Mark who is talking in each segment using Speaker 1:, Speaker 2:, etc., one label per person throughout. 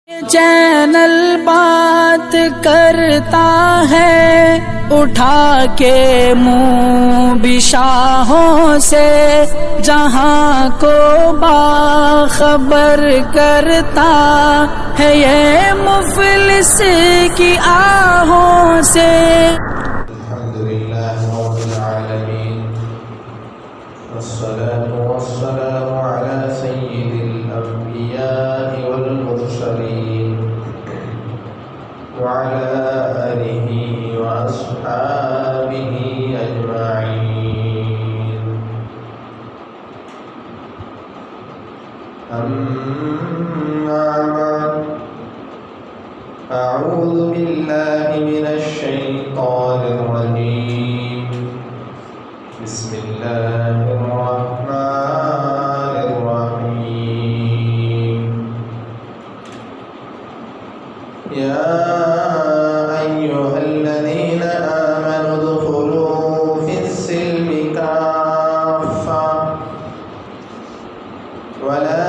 Speaker 1: Channel بات کرتا ہے اٹھا کے منہ بشاہوں سے، جہاں کو باخبر کرتا ہے یہ مفلس کی آہوں سے۔
Speaker 2: الحمدللہ رب العالمین والصلاة والسلام علی سید الانبیاء والمرسلین وعلى آلہ واصحابہ اجمعین۔ اما بعد، اعوذ باللہ من الشیطان الرجیم، بسم اللہ الرحمن الرحیم۔ یا ایہا الذین آمنوا ادخلوا فی السلم کافہ ولا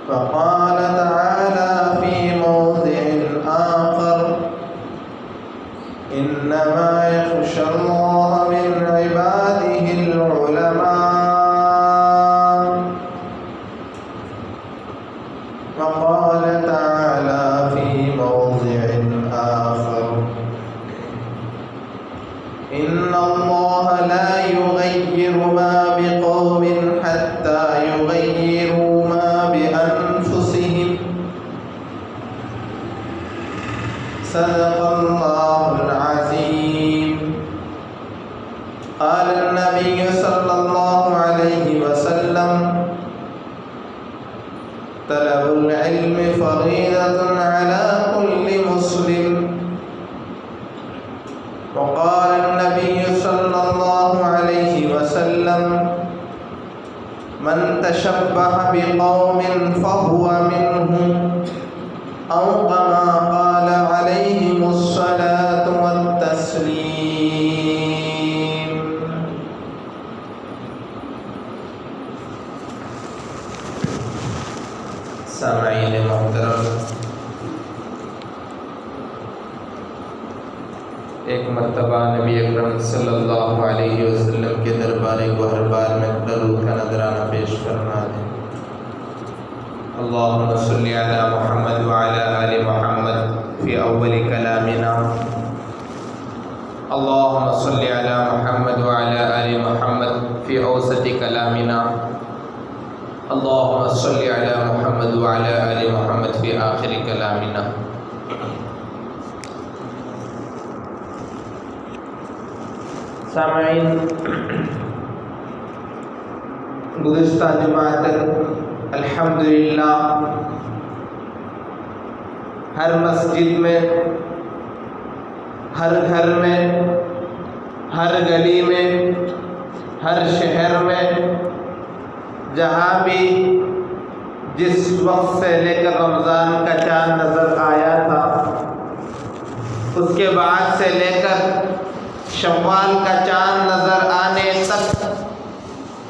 Speaker 2: فقال تعالى في موضع آخر إنما يخشى الله من عباده العلماء، وقال تعالى في موضع آخر إن الله لا يغير ما بقوم حتى يغيروا ما بأنفسهم، صدق اللہ العظیم۔ قال النبی صلی اللہ علیہ وسلم طلب العلم فریضۃ علی کل مسلم، وقال النبی صلی اللہ علیہ وسلم من تشبہ بقوم فهو منهم، او كما قال عليهم الصلاة والتسليم۔ سامعین محترم، ایک مرتبہ نبی اکرم صلی اللہ علیہ وسلم کے دربار گوہربار میں درود کا نذرانہ پیش کرنا ہے۔ اللہم صلی علی محمد وعلی آل محمد فی اول کلامنا، اللہم صلی علی محمد وعلی آل محمد فی اوسط کلامنا، اللہم صلی علی محمد وعلی آل محمد فی آخر کلامنا۔ سامعین، گزشتہ جمعہ الحمدللہ ہر مسجد میں، ہر گھر میں، ہر گلی میں، ہر شہر میں، جہاں بھی جس وقت سے لے کر رمضان کا چاند نظر آیا تھا، اس کے بعد سے لے کر شوال کا چاند نظر آنے تک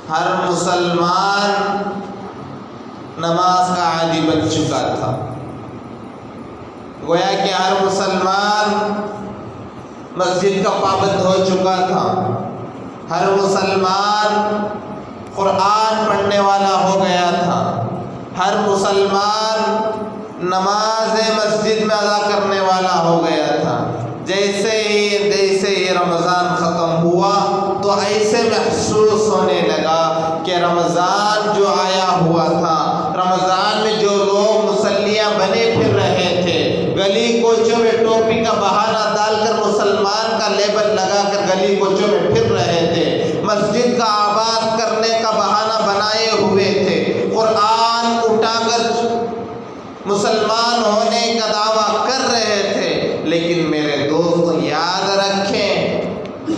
Speaker 2: ہر مسلمان نماز کا عادی بن چکا تھا۔ گویا کہ ہر مسلمان مسجد کا پابند ہو چکا تھا، ہر مسلمان قرآن پڑھنے والا ہو گیا تھا، ہر مسلمان نماز مسجد میں ادا کرنے والا ہو گیا تھا۔ جیسے ہی رمضان ختم ہوا تو ایسے محسوس ہونے لگا کہ رمضان جو آیا ہوا تھا، رمضان میں جو لوگ مسلیاں بنے پھر رہے تھے، گلی کوچوں میں ٹوپی کا بہانہ ڈال کر مسلمان کا لیبل لگا کر گلی کوچوں میں پھر رہے تھے، مسجد کا آباد کرنے کا بہانہ بنائے ہوئے تھے، قرآن اٹھا کر مسلمان ہونے کا دعویٰ کر رہے تھے، لیکن میرے دوست یاد رکھیں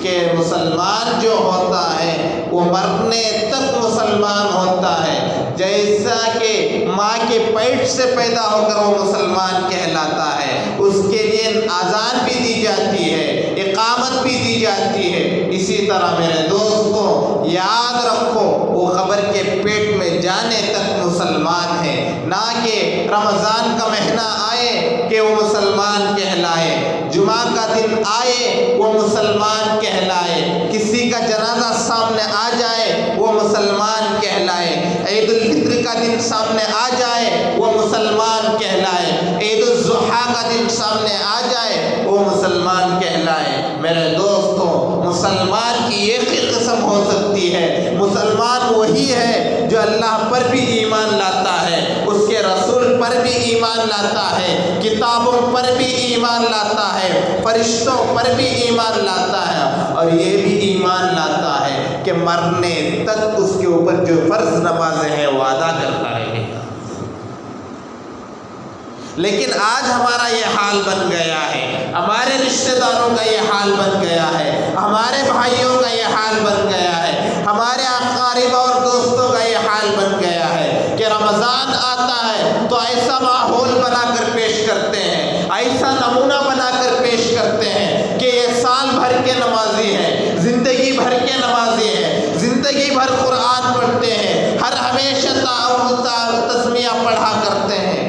Speaker 2: کہ مسلمان جو ہوتا ہے وہ مرنے تک مسلمان ہوتا ہے، جیسا کہ ماں کے پیٹ سے پیدا ہو کر وہ مسلمان کہلاتا ہے، اس کے لیے اذان بھی دی جاتی ہے، اقامت بھی دی جاتی ہے۔ اسی طرح میرے دوستوں یاد رکھو وہ قبر کے پیٹ میں جانے تک مسلمان ہے، نہ کہ رمضان کا مہینہ آئے کہ وہ مسلمان کہلائے، جمعہ کا دن آئے وہ مسلمان کہلائے، کسی کا جنازہ سامنے آ جائے وہ مسلمان کہلائے، عید الفطر کا دن سامنے آ جائے وہ مسلمان کہلائے، عید الاضحیٰ کا دن سامنے آ جائے وہ مسلمان کہلائے۔ میرے دوستوں مسلمان کی ایک ہی قسم ہو سکتی ہے، مسلمان وہی ہے جو اللہ پر بھی ایمان لاتا ہے، اس کے رسول پر بھی ایمان لاتا ہے، کتابوں پر بھی ایمان لاتا ہے، فرشتوں پر بھی ایمان لاتا ہے، اور یہ بھی ایمان لاتا ہے کہ مرنے تک اس کے اوپر جو فرض نمازیں ہیں وہ ادا کرتا رہے گا۔ لیکن آج ہمارا یہ حال بن گیا ہے، ہمارے رشتہ داروں کا یہ حال بن گیا ہے، ہمارے بھائیوں کا یہ حال بن گیا ہے، ہمارے اقارب اور دوستوں کا یہ حال بن گیا ہے کہ رمضان آتا ہے تو ایسا ماحول بنا کر پیش کرتے ہیں، ایسا نمونہ بنا کر پیش کرتے ہیں کہ یہ سال بھر کے نمازی ہیں، زندگی بھر کے نمازی ہیں، زندگی بھر قرآن پڑھتے ہیں، ہر ہمیشہ تسمیہ پڑھا کرتے ہیں۔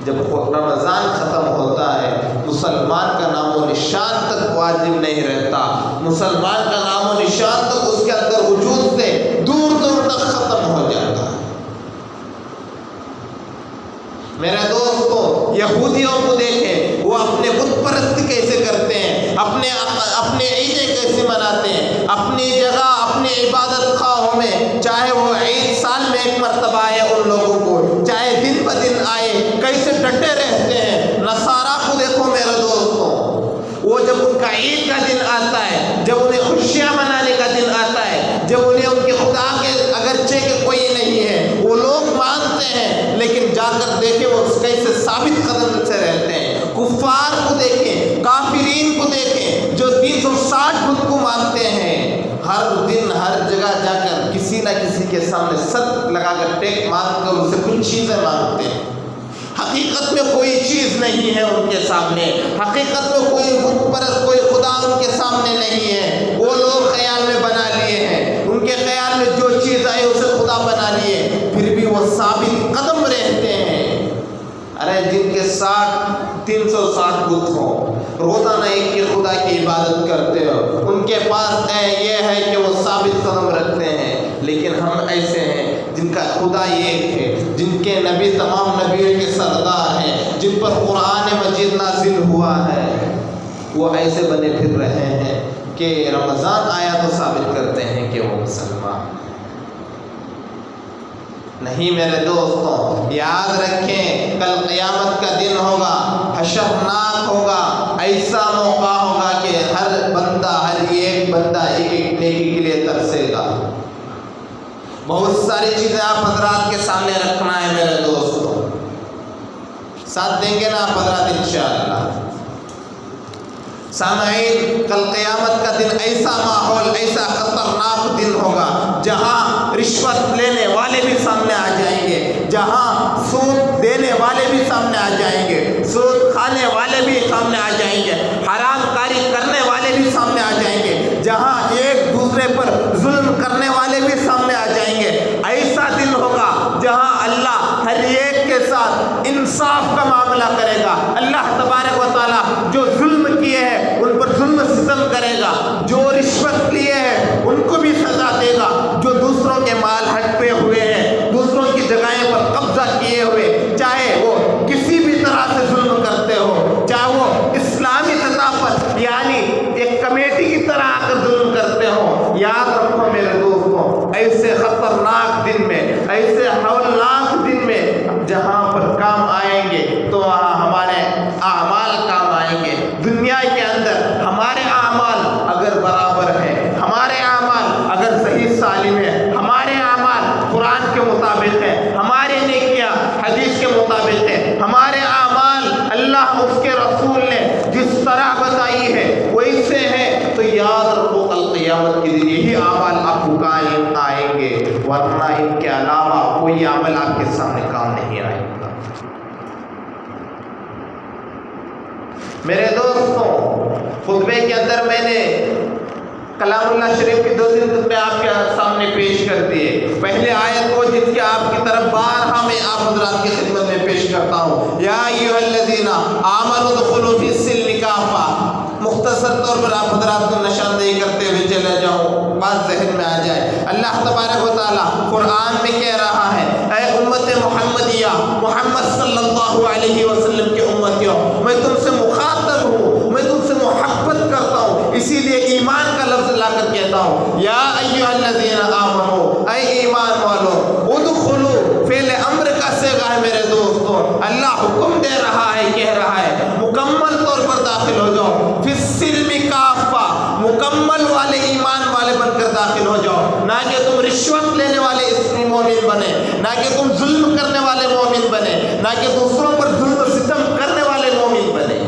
Speaker 2: جب رمضان ختم ہوتا ہے مسلمان کا نام و نشان تک واجب نہیں رہتا، مسلمان کا نام و نشان تک اس کے اندر وجود سے دور دور تک ختم ہو جاتا ہے۔ میرے دوستوں یہودیوں کو دیکھیں، وہ اپنے بت پرست کیسے کرتے ہیں، اپنے عیدیں کیسے مناتے ہیں، اپنی جگہ اپنی عبادت خواہوں میں، چاہے وہ عید سال میں ایک مرتبہ آئے ان لوگوں کو، چاہے دن بدن آئے، کیسے ڈٹے رہتے ہیں۔ نصارہ کو دیکھو میرے دوستوں، وہ جب ان کا عید کا دن آتا ہے، جب انہیں خوشیاں منانے کا دن آتا ہے، جب انہیں ان کے خدا کے اگرچہ کہ کوئی نہیں ہے وہ لوگ مانتے ہیں، لیکن جا کر دیکھیں وہ کیسے ثابت قدم سے رہتے ہیں۔ کفار کو دیکھیں، کافرین کو دیکھیں جو 360 بت کو مانتے ہیں، ہر دن ہر جگہ جا کر کسی نہ کسی کے سامنے ست لگا کر ٹیک مانگ کر ان سے کچھ چیزیں مانگتے ہیں۔ حقیقت میں کوئی چیز نہیں ہے ان کے سامنے، حقیقت میں کوئی بت پرست کوئی خدا ان کے سامنے نہیں ہے، وہ لوگ خیال میں بنا لیے ہیں، ان کے خیال میں جو چیز آئے اسے خدا بنا لیے، پھر بھی وہ ثابت قدم رہتے ہیں۔ ارے جن کے 360 بت ہوں، روزانہ ایک ہی خدا کی عبادت کرتے ہو، ان کے پاس یہ ہے کہ وہ ثابت قدم رکھتے ہیں، لیکن ہم ایسے ہیں جن کا خدا ایک ہے، جن کے نبی تمام نبیوں کے سردار ہیں، جن پر قرآن مجید نازل ہوا ہے، وہ ایسے بنے پھر رہے ہیں کہ رمضان آیا تو ثابت کرتے ہیں کہ وہ مسلمان نہیں۔ میرے دوستوں یاد رکھیں کل قیامت کا دن ہوگا، حشرناک ہوگا، ایسا موقع ہوگا کہ ہر بندہ ہر ایک بندہ ایک ایک نیکی کے لیے ترسے گا۔ بہت ساری چیزیں آپ حضرات کے سامنے رکھنا ہے میرے دوستوں، ساتھ دیں گے نا آپ حضرات انشاءاللہ۔ سامعین کل قیامت کا دن ایسا ماحول ایسا خطرناک دن ہوگا جہاں رشوت لینے والے بھی سامنے آ جائیں گے، جہاں سود دینے والے بھی سامنے آ جائیں گے، سود کھانے والے بھی سامنے آ جائیں گے، حرام کاری کرنے والے بھی سامنے آ جائیں گے، جہاں ایک دوسرے پر ظلم کرنے والے بھی سامنے آ جائیں گے۔ ایسا دن ہوگا جہاں اللہ ہر ایک کے ساتھ انصاف کا معاملہ کرے گا۔ اللہ تبارک و تعالیٰ جو ظلم کیے ہیں ان پر ظلم ستم کرے گا، جو رشوت لیے ہیں ان کو بھی سزا دے گا، جو دوسروں کے مال ہڑپے ہوئے ہیں، دوسروں کی جگہیں پر قبضہ کیے ہوئے، چاہے وہ کسی بھی طرح سے ظلم کرتے ہو، چاہے وہ اسلامی سطح پر یعنی ایک کمیٹی کی طرح آ کر ظلم کرتے ہو، یاد رکھو میرے دوستوں ایسے خطرناک دن میں، ایسے ہولناک دن میں جہاں پر کام آئیں گے تو وہاں ہمارے اعمال کام آئیں گے۔ دنیا کے اندر ہمارے اعمال اگر برابر ہیں، ہمارے اعمال اگر صحیح سالم ہیں، ہمارے اعمال آئیں گے، ورنہ ان کے علاوہ کوئی عمل آپ کے سامنے کام نہیں آئے گا۔ میرے دوستوں، خطبے کے اندر میں نے کلام اللہ شریف کی 2-3 خطبے آپ کے سامنے پیش کر دیے۔ پہلے آیت کو جس کے آپ کی طرف بارہا میں آپ حضرات کی خدمت میں پیش کرتا ہوں، یا ایھا الذین آمنوا ادخلوا فی السلم کافہ، مختصر طور پر آپ حضرات کو نشاندہی کرتے ہوئے چلے جاؤں، بات ذہن میں آ جائے۔ اللہ تبارک و تعالیٰ قرآن میں کہہ رہا ہے، اے امت محمدیہ، محمد صلی اللہ علیہ وسلم کے امتیوں، میں تم سے مخاطب ہوں، میں تم سے محبت کرتا ہوں، اسی لیے ایمان کا لفظ لا کر کہتا ہوں، یا ایھا الذین آمنوا، اے ایمان والو، ادخلوا فعل امر کا صیغہ ہے میرے دوستوں، اللہ حکم دے رہا ہے، کہہ رہا ہے مکمل طور پر داخل ہو جاؤ، فی السلم کافہ، مکمل والے ایمان والے بن کر داخل ہو جاؤ، نہ کہ تم رشوت لینے والے اسمی مومن بنے، نہ کہ تم ظلم کرنے والے مومن بنے، نہ کہ دوسروں پر ظلم و ستم کرنے والے مومن بنے۔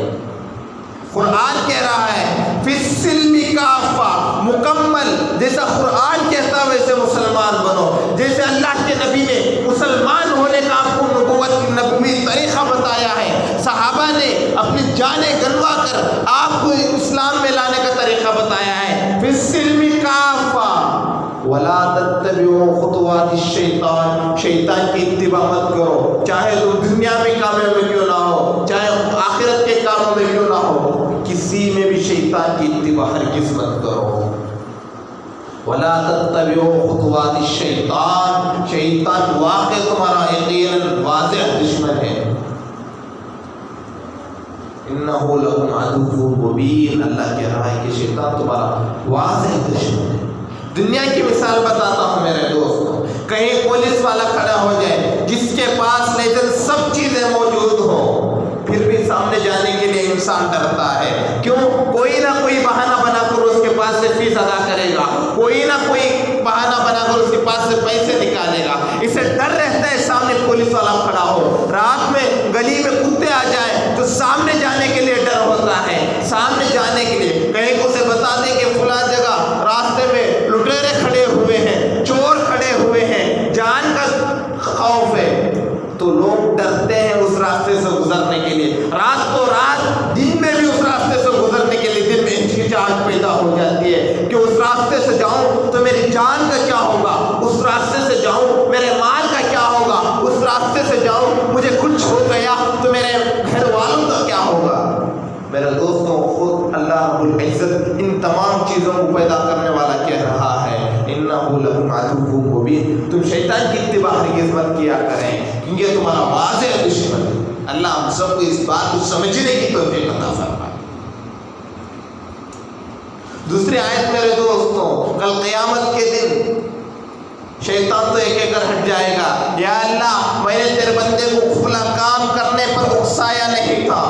Speaker 2: قرآن کہہ رہا ہے فی السلم کافہ، مکمل، جیسا قرآن کہتا ہے ویسے مسلمان بنو، جیسے اللہ کے نبی نے مسلمان ہونے کا آپ کو نبوت کی نبوی طریقہ بتایا ہے، صحابہ نے اپنی جانیں گنوا کر آپ کو اسلام میں لانے کا طریقہ بتایا ہے، فی السلم کافہ، ولا تتبعوا خطوات الشیطان، شیطان کی اتباع مت کرو، چاہے تم دنیا میں کاموں میں کیوں نہ ہو، چاہے آخرت کے کاموں میں کیوں نہ ہو، کسی میں بھی شیطان کی اتباع ہرگز مت کرو۔ ولا تتبعوا خطوات الشیطان، شیطان واقع تمہارا یقیناً واضح دشمن ہے، انہ لکم عدو مبین، اللہ کہہ رہا ہے کہ شیطان تمہارا واضح دشمن ہے۔ دنیا کی مثال بتاتا ہوں میرے دوستوں، کہیں پولیس والا کھڑا ہو جائے جس کے پاس لیکن سب چیزیں موجود ہوں، پھر بھی سامنے جانے کے لیے انسان ڈرتا ہے، کیوں؟ کوئی نہ کوئی بہانہ بنا کر اس کے پاس سے فیس ادا کرے گا، کوئی نہ کوئی بہانہ بنا کر اس کے پاس سے پیسے نکالے گا، اسے ڈر رہتا ہے سامنے پولیس والا کھڑا ہو، رات میں گلی میں کتے آ جائیں تو سامنے جانے کے لیے ڈر ہوتا ہے، سامنے جانے کے لیے کہیں اسے بتا دیں کہ فلاں جگہ راستے میں لٹیرے کھڑے ہوئے ہیں، چور کھڑے ہوئے ہیں، جان کا خوف ہے، تو لوگ ڈرتے ہیں اس راستے سے گزرنے کے لیے، رات کو رات دن میں بھی اس راستے سے گزرنے کے لیے دل میں ہچکچاہٹ پیدا ہو جاتی ہے کہ اس راستے سے جاؤں تو میری جان کا کیا ہوگا، اس راستے سے جاؤں میرے مال کا کیا ہوگا، اس راستے سے جاؤں مجھے کچھ ہو گیا تو میرے گھر والوں کا کیا ہوگا۔ میرے دوستوں، خود اللہ رب العزت ان تمام چیزوں کو پیدا کرنے والا کہہ رہا ہے، انہ لکم عدو مبین، تم شیطان کی اتباع ہرگز مت کیا کریں کیونکہ تمہارا واضح دشمن ہے۔ اللہ ہم سب کو اس بات کو سمجھنے کی توفیق عطا فرمائے۔ دوسری آیت میرے دوستوں، کل قیامت کے دن شیطان تو ایک ایک کر ہٹ جائے گا، یا اللہ میں نے تیرے بندے کو کھلا کام کرنے پر اکسایا نہیں تھا،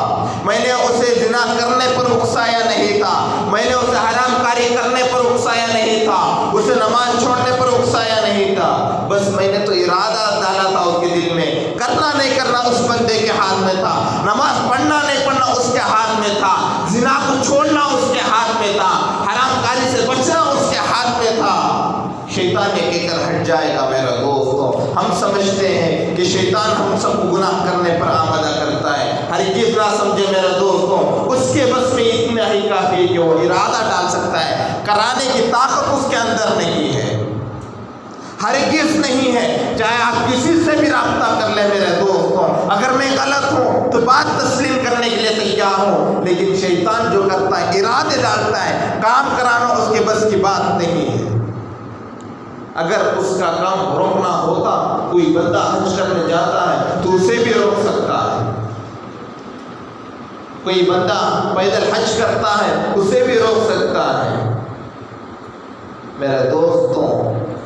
Speaker 2: میں نے اسے زنا کرنے پر اکسایا نہیں تھا، میں نے اسے حرام کاری کرنے پر اکسایا نہیں تھا، اسے نماز چھوڑنے پر اکسایا نہیں تھا، بس میں نے تو ارادہ ڈالا تھا اس کے دل میں، کرنا نہیں کرنا اس بندے کے ہاتھ میں تھا، نماز پڑھنا نہیں پڑھنا اس کے ہاتھ میں تھا، زنا کو چھوڑنا اس کے ہاتھ میں تھا، حرام کاری سے بچنا اس کے ہاتھ میں تھا۔ شیطان ایک ایک کر ہٹ جائے گا میرے دوستوں۔ ہم سمجھتے ہیں کہ شیطان ہم سب کو گناہ کرنے پر آمادہ کرتا ہے، ہرگز نہ سمجھے میرے دوستوں، اس کے بس میں اتنا ہی کافی ہے کہ وہ ارادہ ڈال سکتا ہے، کرانے کی طاقت اس کے اندر نہیں ہے، ہرگز نہیں ہے، چاہے آپ کسی سے بھی رابطہ کر لیں میرے دوستوں، اگر میں غلط ہوں تو بات تسلیم کرنے کے لیے تیار ہوں، لیکن شیطان جو کرتا ہے ارادے ڈالتا ہے، کام کرانا اس کے بس کی بات نہیں ہے۔ اگر اس کا کام روکنا ہوتا، کوئی بندہ حج کرنے جاتا ہے تو اسے بھی روک سکتا ہے، کوئی بندہ پیدل حج کرتا ہے اسے بھی روک سکتا ہے۔ میرے دوستوں،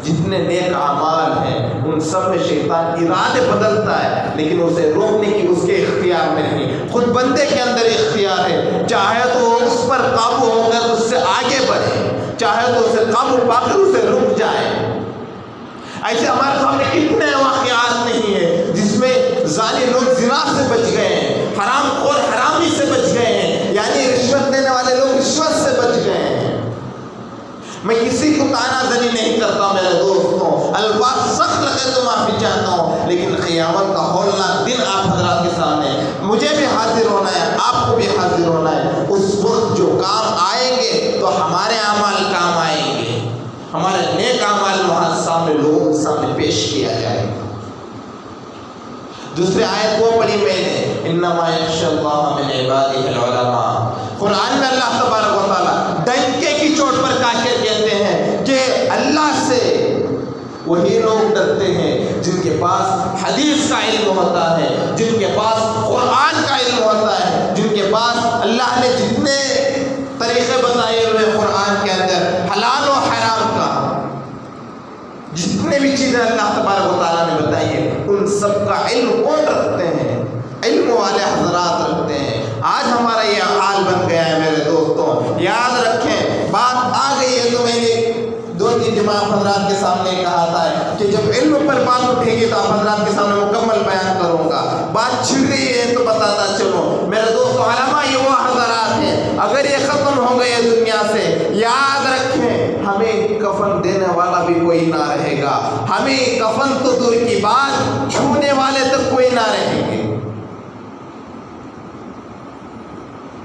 Speaker 2: جتنے نیک اعمال ہیں ان سب میں شیطان ارادے بدلتا ہے، لیکن اسے روکنے کی اس کے اختیار میں نہیں، خود بندے کے اندر اختیار ہے، چاہے تو وہ اس پر قابو ہو کر اس سے آگے بڑھے، چاہے تو اسے قابو پا کر اسے رک جائے۔ ایسے ہمارے سامنے کتنے واقعات نہیں ہیں جس میں زانی لوگ زنا سے بچ گئے ہیں، حرام خور حرامی سے بچ گئے ہیں، یعنی رشوت دینے والے لوگ رشوت سے بچ گئے ہیں۔ میں کسی کو تانا زنی نہیں کرتا میرے دوستوں، الفاظ سخت لگے تو معافی چاہتا ہوں، لیکن قیامت کا ہولناک دن آپ حضرات کے سامنے مجھے بھی حاضر ہونا ہے، آپ کو بھی حاضر ہونا ہے۔ اس وقت جو کام آئیں گے تو ہمارے اعمال کام آئیں گے، ہمارے نیک اعمال وہاں سامنے لوگوں کے سامنے پیش کیا جائے گا۔ دوسری آیت وہ پڑھی میں نے، انما یخشی اللہ من عبادہ العلماء۔ قرآن میں اللہ تبارک و تعالیٰ ڈنکے کی چوٹ پر کافر کہتے ہیں کہ اللہ سے وہی لوگ ڈرتے ہیں جن کے پاس حدیث کا علم ہوتا ہے، جن کے پاس قرآن کا علم ہوتا ہے، جن کے پاس اللہ نے جتنے طریقے بتائے ہوئے قرآن کے اندر حلال و حرام کا، جتنے بھی چیزیں اللہ تبارک و تعالیٰ نے بتائی ہیں ان سب کا علم کون رکھتے ہیں؟ علم والے حضرات رکھتے ہیں۔ آج ہمارا یہ حال بن گیا ہے میرے دوستوں، یاد رکھیں بات آ گئی ہے تو میں نے 2-3 جمعہ حضرات کے سامنے کہا تھا کہ جب علم پر بات اٹھے گی تو آپ حضرات کے سامنے مکمل بیان کروں گا۔ بات چھڑ گئی ہے تو بتاتا چلو میرے دوستوں، علماء یہ وہ حضرات ہیں، اگر یہ ختم ہو گئے دنیا سے، یاد رکھیں ہمیں کفن دینے والا بھی کوئی نہ رہے گا، ہمیں کفن تو دور کی بات چھونے والے تک کوئی نہ رہیں گے۔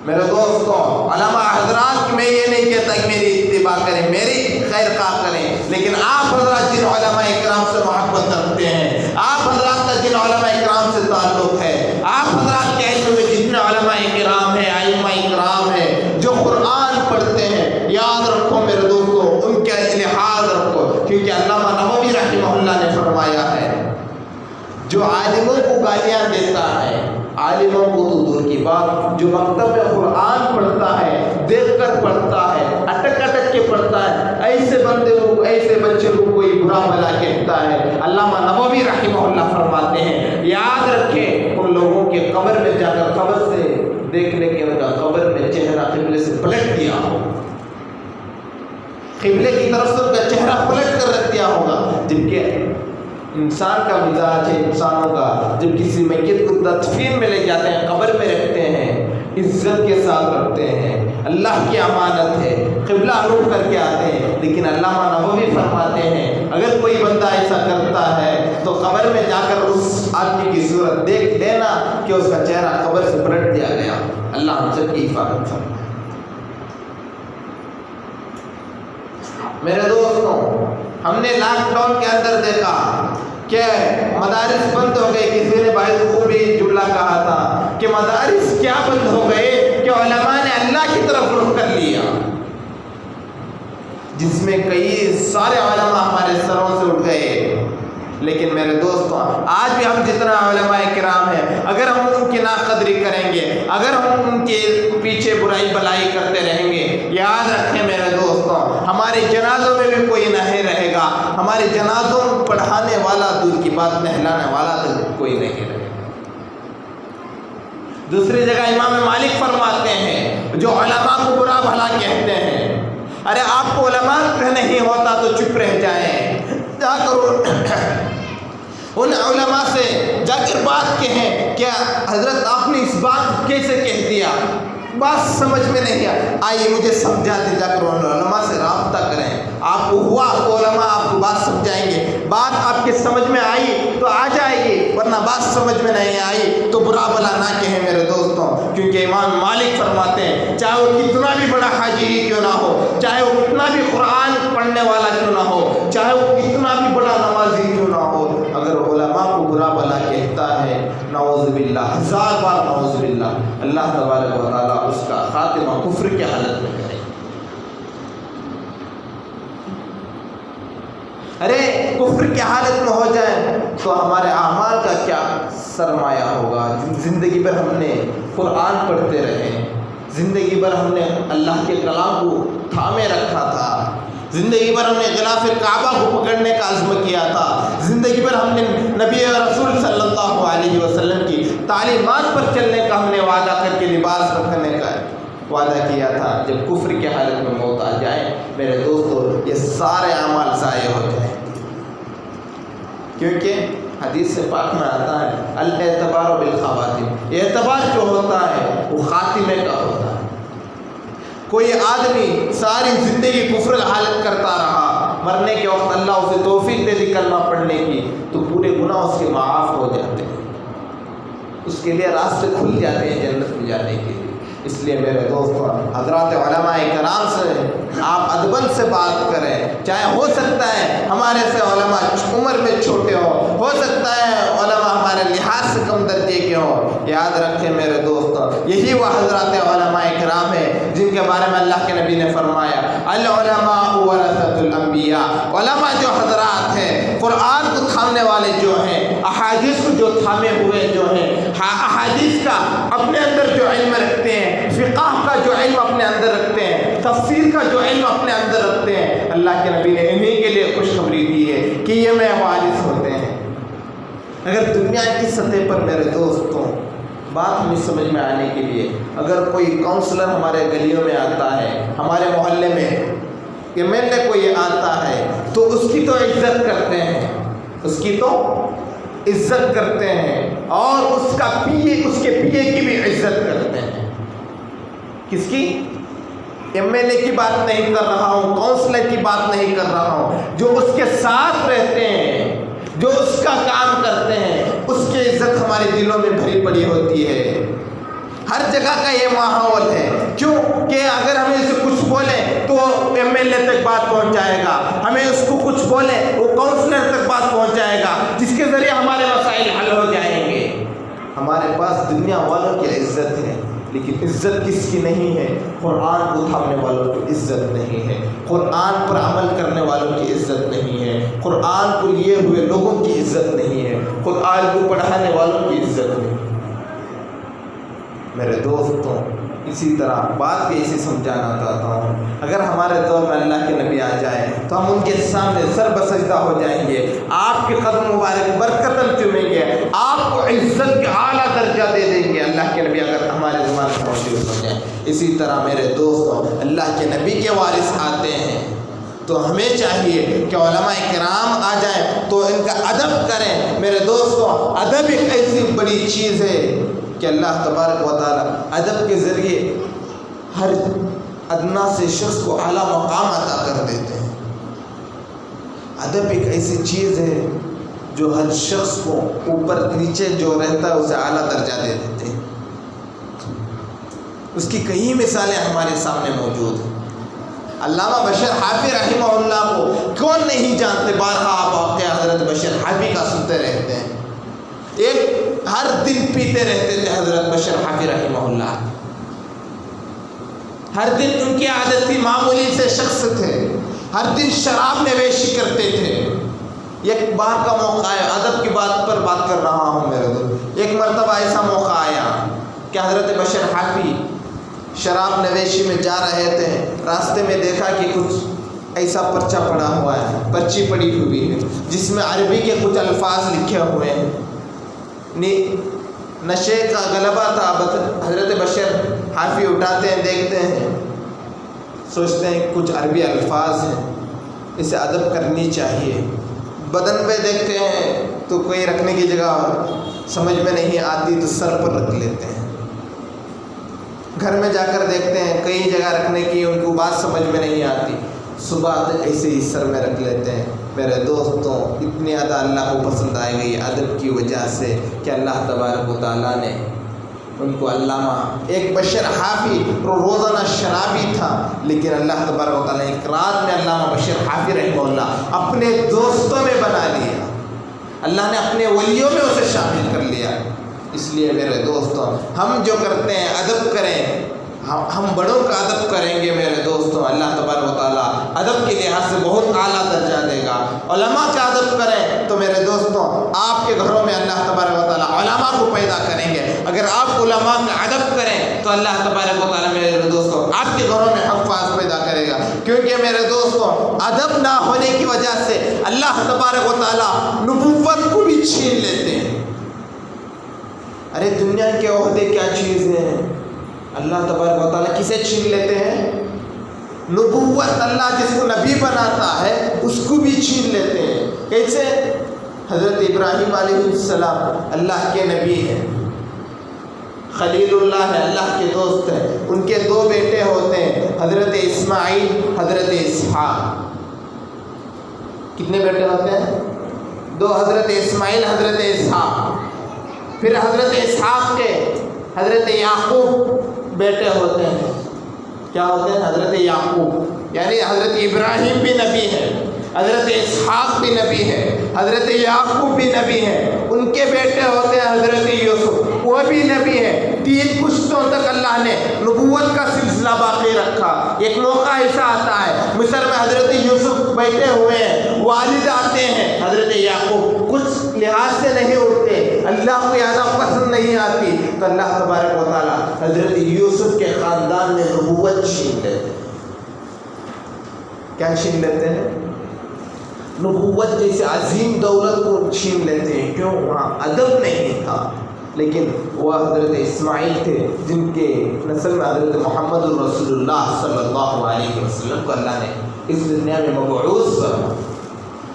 Speaker 2: میرے دوستوں، علماء حضرات میں یہ نہیں کہتا کہ میری اتباع کریں، میری خیر خواہ کریں، لیکن آپ حضرات جن علماء اکرام سے محبت رکھتے ہیں، آپ حضرات کا جن علماء اکرام سے تعلق ہے، آپ حضرات کے علم میں جتنے علماء اکرام ہیں، ائمہ اکرام ہیں جو قرآن پڑھتے ہیں، یاد رکھو میرے دوستوں ان کا لحاظ رکھو، کیونکہ علامہ نووی رحمہ اللہ نے فرمایا ہے جو عالموں کو گالیاں دیتا ہے، عالموں کو تو دور کی بات، جو مکتب میں قرآن پڑھتا ہے، دیکھ کر پڑھتا ہے، اٹک اٹک کے پڑھتا ہے، ایسے بندے کو، ایسے بچے کو کوئی برا بھلا کہتا ہے۔ علامہ نووی رحمہ اللہ فرماتے ہیں یاد رکھیں ان لوگوں کے قبر میں جا کر قبر سے دیکھنے کے ان کا قبر میں چہرہ قبلے سے پلٹ دیا ہو، قبلے کی طرف سے ان کا چہرہ پلٹ کر رکھ دیا ہوگا، جبکہ انسان کا مزاج ہے، انسانوں کا جب کسی میت کو تدفین میں لے جاتے ہیں، قبر میں رکھتے ہیں، عزت کے ساتھ رکھتے ہیں، اللہ کی امانت ہے، قبلہ رخ کر کے آتے ہیں، لیکن علامہ نووی فرماتے ہیں اگر کوئی بندہ ایسا کرتا ہے تو قبر میں جا کر اس آدمی کی صورت دیکھ لینا کہ اس کا چہرہ قبر سے پلٹ دیا گیا۔ اللہ ہم سب کی حفاظت فرمائے۔ میرے دوستوں، ہم نے لاک ڈاؤن کے اندر دیکھا کہ مدارس بند ہو گئے، کسی نے بھائی کو بھی جملہ کہا تھا کہ مدارس کیا بند ہو گئے کہ علماء نے اللہ کی طرف رخ کر لیا، جس میں کئی سارے علماء ہمارے سروں سے اٹھ گئے۔ لیکن میرے دوستوں، آج بھی ہم جتنا علماء کرام ہیں، اگر ہم ان کی ناقدری کریں گے، اگر ہم ان کے پیچھے برائی بلائی کرتے رہیں گے، یاد رکھیں میرے دوستوں ہمارے جنازوں میں بھی کوئی نہیں رہے گا، ہمارے جنازوں پڑھانے والا، دودھ کی بات نہلانے والا تو کوئی نہیں رہے گا۔ دوسری جگہ امام مالک فرماتے ہیں جو علماء کو برا بھلا کہتے ہیں، ارے آپ کو علماء نہیں ہوتا تو چپ رہ جائیں، جا کر ان علماء سے جا کر بات کہیں کہ حضرت آپ نے اس بات کیسے کہہ دیا، بات سمجھ میں نہیں آئی، مجھے سمجھا دے، جا کر ان علماء سے رابطہ کریں، آپ کو ہوا تو علماء آپ کو بات سمجھائیں گے، بات آپ کے سمجھ میں آئی تو آ جائے گی، ورنہ بات سمجھ میں نہیں آئی تو برا بھلا نہ کہیں میرے دوستوں، کیونکہ امام مالک فرماتے ہیں چاہے وہ کتنا بھی بڑا حاجی کیوں نہ ہو، چاہے وہ کتنا بھی قرآن پڑھنے والا کیوں نہ ہو، چاہے وہ کتنا بھی بڑا نمازی کیوں نہ ہو، اگر علماء کو برا بھلا کہتا ہے، نعوذ باللہ، 1000 بار نعوذ باللہ، اللہ تبارک و تعالیٰ اس کا خاتمہ کفر کی حالت میں کرے۔ ارے کفر کی حالت میں ہو جائیں تو ہمارے اعمال کا کیا سرمایہ ہوگا؟ زندگی بھر ہم نے قرآن پڑھتے رہے، زندگی بھر ہم نے اللہ کے کلام کو تھامے رکھا تھا، زندگی بھر ہم نے غلاف کعبہ کو پکڑنے کا عزم کیا تھا، زندگی بھر ہم نے نبی رسول صلی اللہ علیہ وسلم کی تعلیمات پر چلنے کا ہم نے وعدہ کر کے لباس رکھنے کا وعدہ کیا تھا، جب کفر کی حالت میں موت آ جائے میرے دوستو یہ سارے اعمال ضائع ہو جائیں، کیونکہ حدیث سے پاک میں آتا ہے الاعتبار بالخواتم، اعتبار جو ہوتا ہے وہ خاتمے کا ہوتا ہے۔ کوئی آدمی ساری زندگی کفر حالت کرتا رہا، مرنے کے وقت اللہ اسے توفیق دے دی کلمہ پڑھنے کی تو پورے گناہ اس کے معاف ہو جاتے ہیں، اس کے لیے راستے کھل جاتے ہیں جنت میں جانے کے لیے۔ اس لیے میرے دوستوں، حضرات علماء کرام سے آپ ادب سے بات کریں، چاہے ہو سکتا ہے ہمارے سے علماء عمر میں چھوٹے ہو سکتا ہے علماء ہمارے لحاظ سے کم درجے کے ہوں۔ یاد رکھیں میرے دوستوں، یہی وہ حضرات علماء کرام ہیں جن کے بارے میں اللہ کے نبی نے فرمایا العلماء ورثۃ الانبیاء، علماء جو حضرات ہیں، قرآن کو تھامنے والے جو ہیں، احادیث کو جو تھامے ہوئے جو ہیں، احادیث کا اپنے اندر جو علم رکھتے ہیں، فقہ کا جو علم اپنے اندر رکھتے ہیں، تفسیر کا جو علم اپنے اندر رکھتے ہیں، اللہ کے نبی نے انہی کے لیے خوشخبری دی ہے کہ یہ میں وارث ہوتے ہیں۔ اگر دنیا کی سطح پر میرے دوستوں بات ہمیں سمجھ میں آنے کے لیے، اگر کوئی کاؤنسلر ہمارے گلیوں میں آتا ہے، ہمارے محلے میں MLA کوئی آتا ہے تو اس کی تو عزت کرتے ہیں، اس کی تو عزت کرتے ہیں، اور اس کے پی اے کی بھی عزت کرتے ہیں۔ کس کی؟ MLA کی بات نہیں کر رہا ہوں، کاؤنسلر کی بات نہیں کر رہا ہوں، جو اس کے ساتھ رہتے ہیں، جو اس کا کام کرتے ہیں، اس کی عزت ہمارے دلوں میں بھری پڑی ہوتی ہے۔ ہر جگہ کا یہ ماحول ہے، کیوں کہ اگر ہمیں اسے کچھ بولیں تو MLA تک بات پہنچائے گا، ہمیں اس کو کچھ بولیں وہ کاؤنسلر تک بات پہنچائے گا، جس کے ذریعے ہمارے مسائل حل ہو جائیں گے۔ ہمارے پاس دنیا والوں کی عزت ہے، لیکن عزت کس کی نہیں ہے؟ قرآن کو تھامنے والوں کی عزت نہیں ہے، قرآن پر عمل کرنے والوں کی عزت نہیں ہے، قرآن کو لیے ہوئے لوگوں کی عزت نہیں ہے، قرآن کو پڑھانے والوں کی عزت نہیں ہے۔ میرے دوستوں، اسی طرح بات بھی اسے سمجھانا چاہتا ہوں، اگر ہمارے دور میں اللہ کے نبی آ جائے تو ہم ان کے سامنے سر بسجدہ ہو جائیں گے، آپ کے قدم مبارک برکتاً چومیں گے، آپ کو عزت کے اعلیٰ درجہ دے دیں گے اللہ کے نبی اگر ہمارے زبان سے موجود ہو جائیں۔ اسی طرح میرے دوستوں، اللہ کے نبی کے وارث آتے ہیں تو ہمیں چاہیے کہ علماء کرام آ جائیں تو ان کا ادب کریں۔ میرے دوستوں، ادب ایک ایسی بڑی چیز ہے کہ اللہ تبارک و تعالیٰ ادب کے ذریعے ہر ادنا سے شخص کو اعلیٰ مقام عطا کر دیتے ہیں۔ ادب ایک ایسی چیز ہے جو ہر شخص کو اوپر نیچے جو رہتا ہے اسے اعلیٰ درجہ دے دیتے ہیں۔ اس کی کئی مثالیں ہمارے سامنے موجود ہیں۔ علامہ بشر حافی رحمہ اللہ کو کون نہیں جانتے، بارہا آپ واقعہ حضرت بشر حافی کا سنتے رہتے ہیں۔ ایک ہر دن پیتے رہتے تھے حضرت بشر حافی رحمہ اللہ، ہر دن ان کی عادت تھی، معمولی سے شخص تھے، ہر دن شراب نویشی کرتے تھے۔ ایک بار کا موقع آیا، ادب کی بات پر بات کر رہا ہوں میرے دوست، ایک مرتبہ ایسا موقع آیا کہ حضرت بشر حافی شراب نویشی میں جا رہے تھے، راستے میں دیکھا کہ کچھ ایسا پرچہ پڑا ہوا ہے، پرچی پڑی ہوئی ہے جس میں عربی کے کچھ الفاظ لکھے ہوئے ہیں۔ نشے کا غلبہ تھا، حضرت بشر حافی اٹھاتے ہیں، دیکھتے ہیں، سوچتے ہیں کچھ عربی الفاظ ہیں، اسے ادب کرنی چاہیے۔ بدن پہ دیکھتے ہیں تو کوئی رکھنے کی جگہ سمجھ میں نہیں آتی تو سر پر رکھ لیتے ہیں، گھر میں جا کر دیکھتے ہیں کئی جگہ رکھنے کی ان کو بات سمجھ میں نہیں آتی، صبح تک ایسے ہی سر میں رکھ لیتے ہیں۔ میرے دوستوں، اتنی زیادہ اللہ کو پسند آئے گئی ادب کی وجہ سے کہ اللہ تبارک و تعالیٰ نے ان کو علامہ، ایک بشر حافی روزانہ شرابی تھا، لیکن اللہ تبارک و تعالیٰ نے ایک رات میں علامہ بشر حافی رحمہ اللہ اپنے دوستوں میں بنا لیا، اللہ نے اپنے ولیوں میں اسے شامل کر لیا۔ اس لیے میرے دوستوں، ہم جو کرتے ہیں ادب کریں، ہم بڑوں کا ادب کریں گے میرے دوستوں، اللہ تبارک و تعالیٰ ادب کے لحاظ سے بہت اعلیٰ درجہ دے گا۔ علماء کا ادب کریں تو میرے دوستوں آپ کے گھروں میں اللہ تبارک و تعالیٰ علماء کو پیدا کریں گے۔ اگر آپ علماء کا ادب کریں تو اللہ تبارک و تعالیٰ میرے دوستوں آپ کے گھروں میں حفاظ پیدا کرے گا، کیونکہ میرے دوستوں ادب نہ ہونے کی وجہ سے اللہ تبارک و تعالیٰ نبوت کو بھی چھین لیتے ہیں۔ ارے دنیا کے عہدے کیا چیز ہیں، اللہ تبارک و تعالیٰ کسے چھین لیتے ہیں؟ نبوت، اللہ جس کو نبی بناتا ہے اس کو بھی چھین لیتے ہیں۔ کیسے؟ حضرت ابراہیم علیہ السلام اللہ کے نبی ہیں، خلیل اللہ ہے، اللہ کے دوست ہیں، ان کے دو بیٹے ہوتے ہیں، حضرت اسماعیل، حضرت اسحاق۔ کتنے بیٹے ہوتے ہیں؟ 2، حضرت اسماعیل، حضرت اسحاق. پھر حضرت اسحاق کے حضرت یعقوب بیٹے ہوتے ہیں. کیا ہوتے ہیں؟ حضرت یعقوب. یعنی حضرت ابراہیم بھی نبی ہے، حضرت اسحاق بھی نبی ہے، حضرت یعقوب بھی نبی ہے. ان کے بیٹے ہوتے ہیں حضرت یوسف، وہ بھی نبی ہے. 3 پشتوں تک اللہ نے نبوت کا سلسلہ باقی رکھا. ایک موقع ایسا آتا ہے مصر میں حضرت یوسف بیٹھے ہوئے ہیں، والد آتے ہیں حضرت یعقوب، کچھ لحاظ سے نہیں اٹھتے، اللہ کو یادہ پسند نہیں آتی، تو اللہ تبارک و تعالیٰ حضرت یوسف کے خاندان میں نبوت چھین لیتے ہیں. کیا چھین لیتے ہیں؟ نبوت جیسے عظیم دولت کو چھین لیتے ہیں. کیوں؟ وہاں ادب نہیں تھا. لیکن وہ حضرت اسماعیل تھے جن کے نسل میں حضرت محمد الرسول اللہ صلی اللہ علیہ وسلم کو اللہ نے اس دنیا میں مبعوث فرمایا.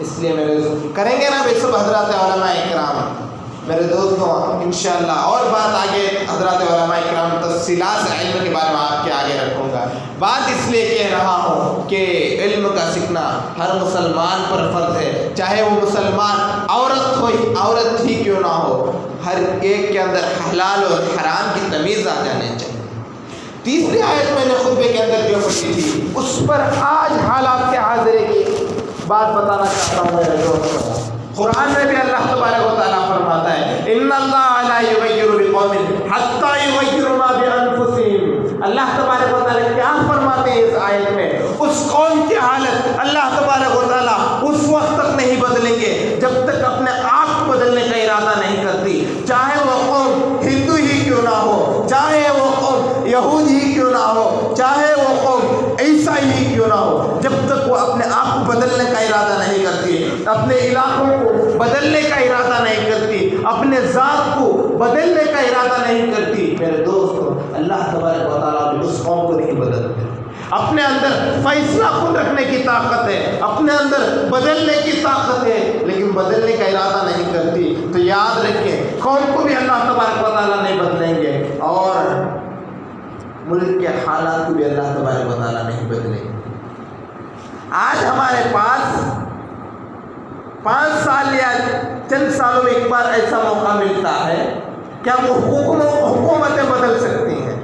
Speaker 2: اس لیے میرے کریں گے نا بے سب حضرات علماء اکرام. میرے دوستوں انشاءاللہ اور بات آگے حضرات علماء اکرام تفصیلات سے علم کے بارے میں آپ کے آگے رکھوں گا. بات اس لیے کہہ رہا ہوں کہ علم کا سیکھنا ہر مسلمان پر فرض ہے، چاہے وہ مسلمان عورت ہی کیوں نہ ہو. ہر ایک کے اندر حلال اور حرام کی تمیز آ جانے چاہیے. تیسری آیت میں نے خطبے کے اندر جو پڑھی تھی اس پر آج حالات کے حاضرے کی بات بتانا چاہتا ہوں میرے دوستوں. قرآن میں بھی اللہ تبارک و تعالیٰ فرماتا ہے ان اللہ لا یغیر بقوم حتی یغیروا ما بانفسہم. اللہ تبارک و تعالیٰ کیا فرماتے ہیں اس آیت میں؟ اس قوم کی حالت اللہ تبارک و تعالیٰ اس وقت تک نہیں بدلیں گے جب تک اپنے آپ کو بدلنے کا ارادہ نہیں کرتی. چاہے وہ قوم ہندو ہی کیوں نہ ہو، چاہے وہ قوم یہود ہی کیوں نہ ہو، چاہے وہ قوم عیسائی ہی کیوں نہ ہو، جب تک وہ اپنے آپ کو بدلنے کا ارادہ نہیں کرتی، اپنے علاقوں کو بدلنے کا ارادہ نہیں کرتی، اپنے ذات کو بدلنے کا ارادہ نہیں کرتی، میرے دوستو اللہ تبارک و تعالیٰ بھی اس قوم کو نہیں بدلتے. اپنے اندر فیصلہ خود رکھنے کی طاقت ہے، اپنے اندر بدلنے کی طاقت ہے، لیکن بدلنے کا ارادہ نہیں کرتی. تو یاد رکھیں قوم کو بھی اللہ تبارک و تعالیٰ نہیں بدلیں گے اور ملک کے حالات کو بھی اللہ تبارک و تعالیٰ نہیں بدلیں گے. آج ہمارے پاس 5 سال یا چند سالوں میں ایک بار ایسا موقع ملتا ہے کہ ہم حکومتیں بدل سکتی ہیں.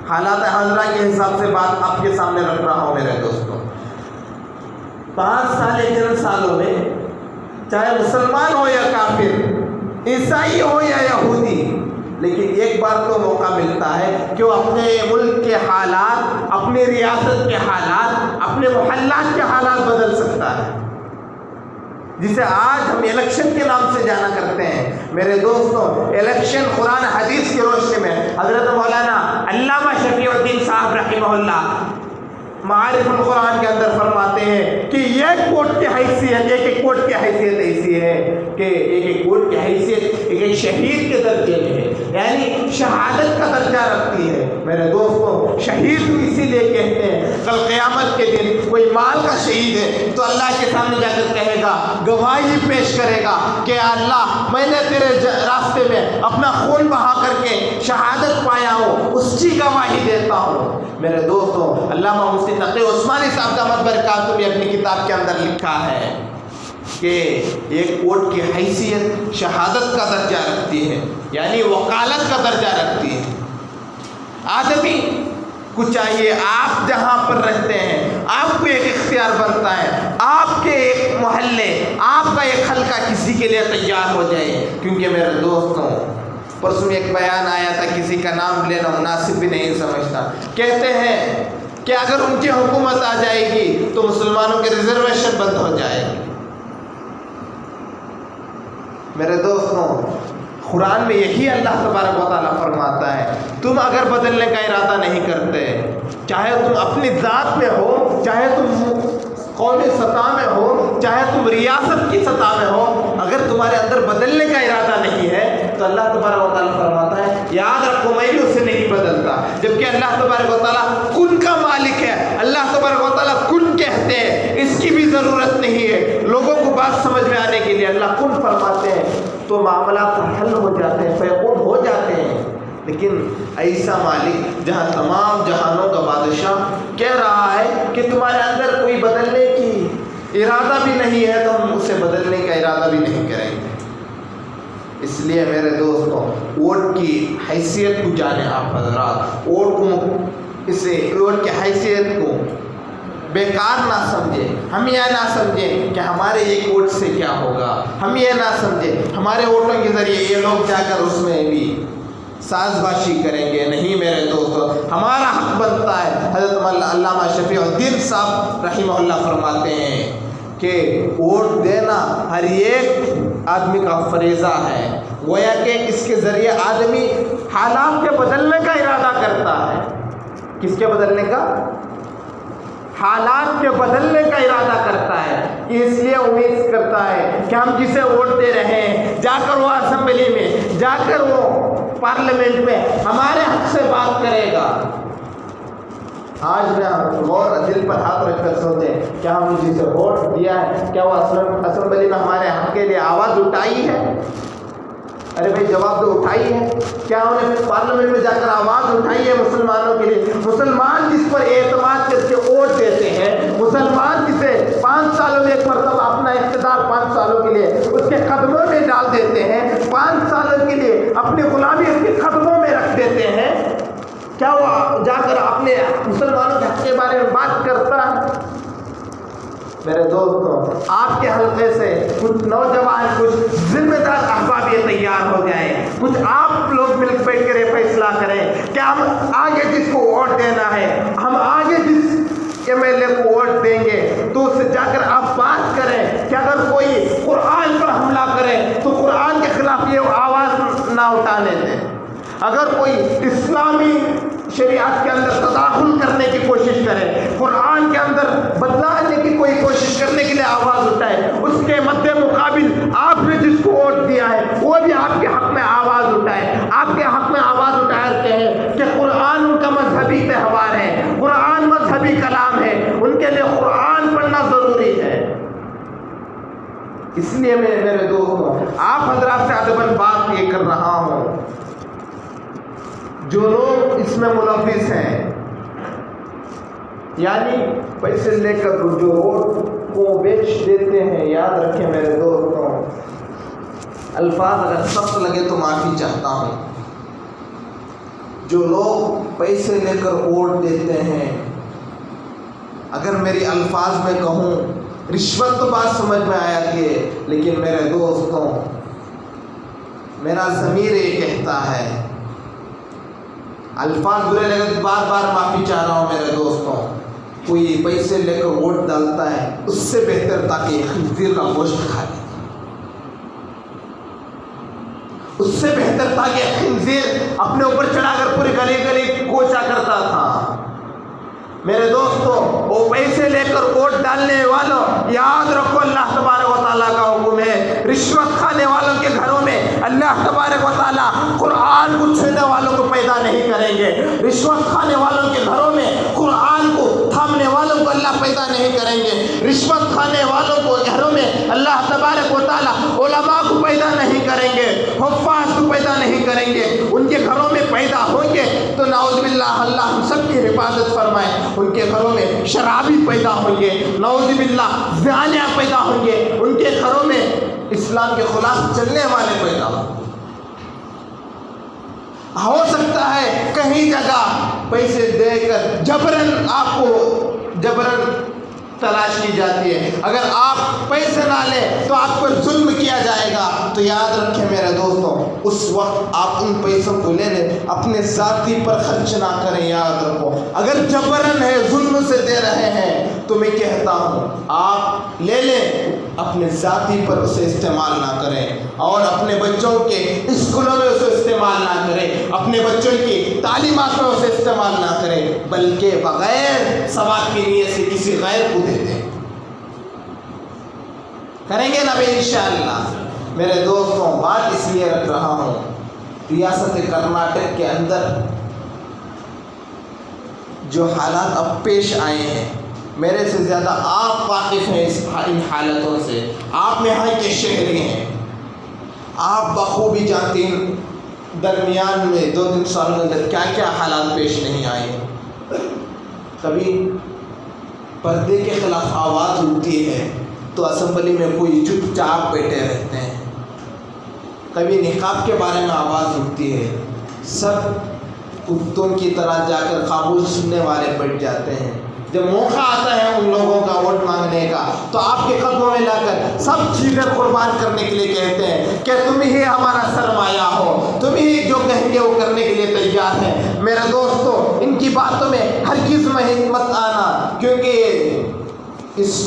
Speaker 2: حالات حاضرہ کے حساب سے بات آپ کے سامنے رکھ رہا ہوں میرے دوستوں. 5 سال یا چند سالوں میں چاہے مسلمان ہو یا کافر، عیسائی ہو یا یہودی، لیکن ایک بار تو موقع ملتا ہے کہ وہ اپنے ملک کے حالات، اپنی ریاست کے حالات، اپنے محلات کے حالات بدل سکتا ہے، جسے آج ہم الیکشن کے نام سے جانا کرتے ہیں. میرے دوستوں الیکشن قرآن حدیث کی روشنی میں حضرت مولانا علامہ شفیع الدین صاحب رحمہ اللہ معارف القرآن کے اندر فرماتے ہیں کہ ایک ووٹ کی حیثیت، ایک ووٹ کی حیثیت ایسی ہے کہ ایک ووٹ کی حیثیت ایک شہید کے درجے میں ہے، یعنی شہادت کا درجہ رکھتی ہے. میرے دوستوں شہید اسی لیے کہتے ہیں کل قیامت کے دن کوئی مال کا شہید ہے تو اللہ کے سامنے جا کر کہے گا، گواہی پیش کرے گا کہ اللہ میں نے تیرے راستے میں اپنا خون بہا کر کے شہادت پایا ہوں، اس کی گواہی دیتا ہوں. میرے دوستوں علامہ مفتی تقی عثمانی صاحب دامت برکاتہ نے اپنی کتاب کے اندر لکھا ہے کہ ایک ووٹ کی حیثیت شہادت کا درجہ رکھتی ہے، یعنی وکالت کا درجہ رکھتی ہے. آدمی کو چاہیے آپ جہاں پر رہتے ہیں آپ کو ایک اختیار بنتا ہے، آپ کے ایک محلے، آپ کا ایک حلقہ کسی کے لیے تیار ہو جائے. کیونکہ میرے دوستوں پرسوں میں ایک بیان آیا تھا، کسی کا نام لینا مناسب بھی نہیں سمجھتا. کہتے ہیں کہ اگر ان کی حکومت آ جائے گی تو مسلمانوں کے ریزرویشن بند ہو جائے گی. میرے دوستوں قرآن میں یہی اللہ تبارک و تعالیٰ فرماتا ہے تم اگر بدلنے کا ارادہ نہیں کرتے، چاہے تم اپنی ذات میں ہو، چاہے تم قومی سطح میں ہو، چاہے تم ریاست کی سطح میں ہو، اگر تمہارے اندر بدلنے کا ارادہ نہیں ہے تو اللہ تبارک و تعالیٰ فرماتا ہے یاد رکھو میں بھی اسے نہیں بدلتا. جبکہ اللہ تبارک و تعالیٰ کن کا مالک ہے، اللہ تبارک و تعالیٰ کن کہتے ہیں، اس کی بھی ضرورت نہیں ہے. لوگوں کو بات سمجھ میں آنے کے لیے اللہ کن فرماتے ہیں تو معاملات حل ہو جاتے ہیں، فیکون ہو جاتے ہیں. لیکن ایسا مالک جہاں تمام جہانوں کا بادشاہ کہہ رہا ہے کہ تمہارے اندر کوئی بدلنے کی ارادہ بھی نہیں ہے تو ہم اسے بدلنے کا ارادہ بھی نہیں کریں گے۔ اس لیے میرے دوستوں، ووٹ کی حیثیت کو جانے آپ حضرات، ووٹ کی حیثیت کو بیکار نہ سمجھیں۔ ہم یہ نہ سمجھیں کہ ہمارے ایک ووٹ سے کیا ہوگا، ہم یہ نہ سمجھیں ہمارے ووٹوں کے ذریعے یہ لوگ جا کر اس میں بھی ساز باشی کریں گے۔ نہیں میرے دوستو، ہمارا حق بنتا ہے۔ حضرت علامہ شفیع الدین صاحب رحمہ اللہ فرماتے ہیں کہ ووٹ دینا ہر ایک آدمی کا فریضہ ہے، گویا کہ اس کے ذریعے آدمی حالات کے بدلنے کا ارادہ کرتا ہے۔ کس کے بدلنے کا؟ حالات کے بدلنے کا ارادہ کرتا ہے۔ اس لیے امید کرتا ہے کہ ہم جسے ووٹ دے رہے ہیں جا کر وہ اسمبلی میں، جا کر وہ پارلیمنٹ میں ہمارے حق سے بات کرے گا۔ آج میں غور دل پر ہاتھ رکھ کر سوچیں، کیا ہم جسے ووٹ دیا ہے کیا وہ اسمبلی میں ہمارے حق کے لیے آواز اٹھائی ہے؟ ارے بھائی جواب تو اٹھائی ہے۔ کیا انہیں پارلیمنٹ میں جا کر آواز اٹھائی ہے مسلمانوں کے لیے؟ مسلمان جس پر اعتماد کر کے ووٹ دیتے ہیں، مسلمان جسے 5 سالوں میں ایک مرتبہ اپنا اقتدار 5 سالوں کے لیے اس کے قدموں میں ڈال دیتے ہیں، 5 سالوں کے لیے اپنی غلامی اس کے قدموں میں رکھ دیتے ہیں، کیا وہ جا کر اپنے مسلمانوں کے حق کے بارے میں بات کرتا ہے؟ میرے دوستوں، آپ کے حلقے سے کچھ نوجوان، کچھ ذمہ دار احباب یہ تیار ہو جائیں، کچھ آپ لوگ مل بیٹھ کر یہ فیصلہ کریں کہ ہم آگے جس کو ووٹ دینا ہے، ہم آگے جس ایم ایل اے کو ووٹ دیں گے تو اس سے جا کر آپ بات کریں کہ اگر کوئی قرآن پر حملہ کرے تو قرآن کے خلاف یہ آواز نہ اٹھانے دیں، اگر کوئی اسلامی شریعت کے اندر تداخل کرنے کی کوشش کرے، قرآن کے اندر بدلانے کی کوئی کوشش کرنے کے لیے آواز اٹھائے، اس کے مد مقابل آپ نے جس کو ووٹ دیا ہے وہ بھی آپ کے حق میں آواز اٹھائے، آپ کے حق میں آواز اٹھائے کہیں کہ قرآن ان کا مذہبی تہوار ہے، قرآن مذہبی کلام ہے، ان کے لیے قرآن پڑھنا ضروری ہے۔ اس لیے میں میرے دوستوں آپ حضرات سے ادباً بات یہ کر رہا ہوں، جو لوگ اس میں ملوث ہیں، یعنی پیسے لے کر جو ووٹ کو بیچ دیتے ہیں، یاد رکھیں میرے دوستوں، الفاظ اگر سخت لگے تو معافی چاہتا ہوں، جو لوگ پیسے لے کر ووٹ دیتے ہیں، اگر میری الفاظ میں کہوں، رشوت تو بات سمجھ میں آیا کہ، لیکن میرے دوستوں میرا ضمیر یہ کہتا ہے، الفاظ برے لگے بار بار معافی چاہ رہا ہوں میرے دوستوں، کوئی پیسے لے کر ووٹ ڈالتا ہے اس سے بہتر تاکہ ایک خنزیر کا گوشت کھا لے، اس سے بہتر تاکہ ایک خنزیر اپنے اوپر چڑھا کر پوری گلی گلی کوچا کرتا تھا۔ میرے دوستوں وہ پیسے لے کر ووٹ ڈالنے والوں، یاد رکھو اللہ تبارک و تعالیٰ کا حکم ہے، رشوت کھانے والوں کے گھروں میں اللہ تبارک و تعالیٰ قرآن کو چھونے والوں کو پیدا نہیں کریں گے، رشوت کھانے والوں کے گھروں میں قرآن کو تھامنے والوں کو اللہ پیدا نہیں کریں گے، رشوت کھانے والوں کو گھروں میں اللہ تبارک و تعالیٰ علماء کو پیدا نہیں کریں گے، حفاظ کو پیدا نہیں کریں گے، ان کے گھروں میں پیدا ہوں گے تو نعوذ باللہ اللہ ہم سب کی حفاظت فرمائے، ان کے گھروں میں شرابی پیدا ہوں گے، نعوذ باللہ زانیہ پیدا ہوں گے، ان کے گھروں میں اسلام کے خلاف چلنے والے پیدا ہوں گے۔ ہو سکتا ہے کہیں جگہ پیسے دے کر جبرن آپ کو تلاش کی جاتی ہے، اگر آپ پیسے نہ لیں تو آپ پر ظلم کیا جائے گا، تو یاد رکھیں میرے دوستوں اس وقت آپ ان پیسوں کو لے لیں، اپنے ذاتی پر خرچ نہ کریں، یاد رکھو اگر جبرن ہے، ظلم سے دے رہے ہیں تو میں کہتا ہوں آپ لے لیں، اپنے ذاتی پر اسے استعمال نہ کریں، اور اپنے بچوں کے اسکولوں میں اسے استعمال نہ کریں، اپنے بچوں کی تعلیمات میں اسے استعمال نہ کریں، بلکہ بغیر ثواب کی نیت سے کسی غیر کو دے دیں۔ کریں گے نا بھائی انشاءاللہ۔ میرے دوستوں بات اس لیے رکھ رہا ہوں، ریاست کرناٹک کے اندر جو حالات اب پیش آئے ہیں، میرے سے زیادہ آپ واقف ہیں ان حالتوں سے، آپ یہاں کے شہری ہیں، آپ بخوبی جانتے ہیں درمیان میں 2-3 سالوں کے اندر کیا کیا حالات پیش نہیں آئے۔ کبھی پردے کے خلاف آواز اٹھتی ہے تو اسمبلی میں کوئی چپ چاپ بیٹھے رہتے ہیں. کبھی نقاب کے بارے میں آواز اٹھتی ہے، سب کتوں کی طرح جا کر خاموش سننے والے بیٹھ جاتے ہیں. جب موقع آتا ہے ان لوگوں کا ووٹ مانگنے کا تو آپ کے قدموں میں لا کر سب چیزیں قربان کرنے کے لیے کہتے ہیں کہ تم ہی ہمارا سرمایہ ہو، تم ہی جو کہیں گے وہ کرنے کے لیے تیار ہیں. میرے دوستو، ان کی باتوں میں ہرگز مت آنا، کیونکہ اس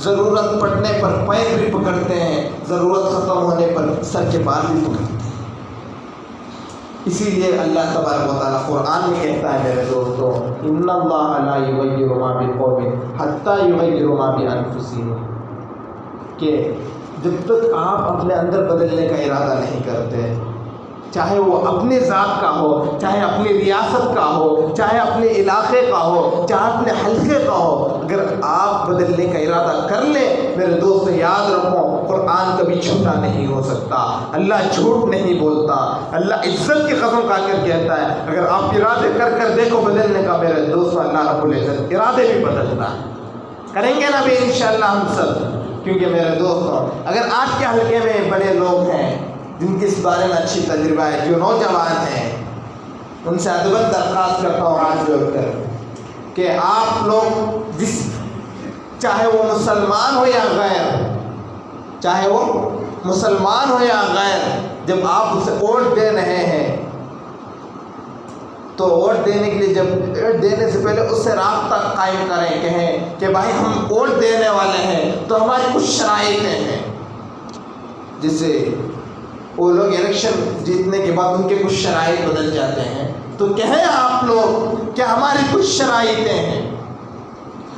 Speaker 2: ضرورت پڑنے پر پیر بھی پکڑتے ہیں، ضرورت ختم ہونے پر سر کے بال بھی پکڑتے ہیں. اسی لیے اللہ تبارک و تعالیٰ قرآن میں کہتا ہے میرے دوستو، ان اللہ لا یغیر ما بقوم حتی یغیروا ما بانفسہم، کہ جب تک آپ اپنے اندر بدلنے کا ارادہ نہیں کرتے، چاہے وہ اپنے ذات کا ہو، چاہے اپنی ریاست کا ہو، چاہے اپنے علاقے کا ہو، چاہے اپنے حلقے کا ہو، اگر آپ بدلنے کا ارادہ کر لیں میرے دوست، یاد رکھو قرآن کبھی جھوٹا نہیں ہو سکتا. اللہ جھوٹ نہیں بولتا. اللہ عزت کی قسم کھا کر کہتا ہے اگر آپ ارادے کر کر دیکھو بدلنے کا میرے دوست، اللہ رب العزت ارادے بھی بدلتا ہے. کریں گے نا بھی انشاءاللہ ہم سب، کیونکہ میرے دوستوں اگر آپ کے حلقے میں بڑے لوگ ہیں جن کی اس بارے میں اچھی تجربہ ہے، جو نوجوان ہیں، ان سے ادبت درخواست کرتا ہوں ہاتھ جوڑ کر کہ آپ لوگ چاہے وہ مسلمان ہو یا غیر، چاہے وہ مسلمان ہو یا غیر، جب آپ اسے ووٹ دے رہے ہیں تو ووٹ دینے کے لیے جب ووٹ دینے سے پہلے اس سے رابطہ قائم کریں، کہیں کہ بھائی ہم ووٹ دینے والے ہیں تو ہماری کچھ شرائطیں ہیں. جس سے وہ لوگ الیکشن جیتنے کے بعد ان کے کچھ شرائط بدل جاتے ہیں، تو کہیں آپ لوگ کہ ہماری کچھ شرائطیں ہیں.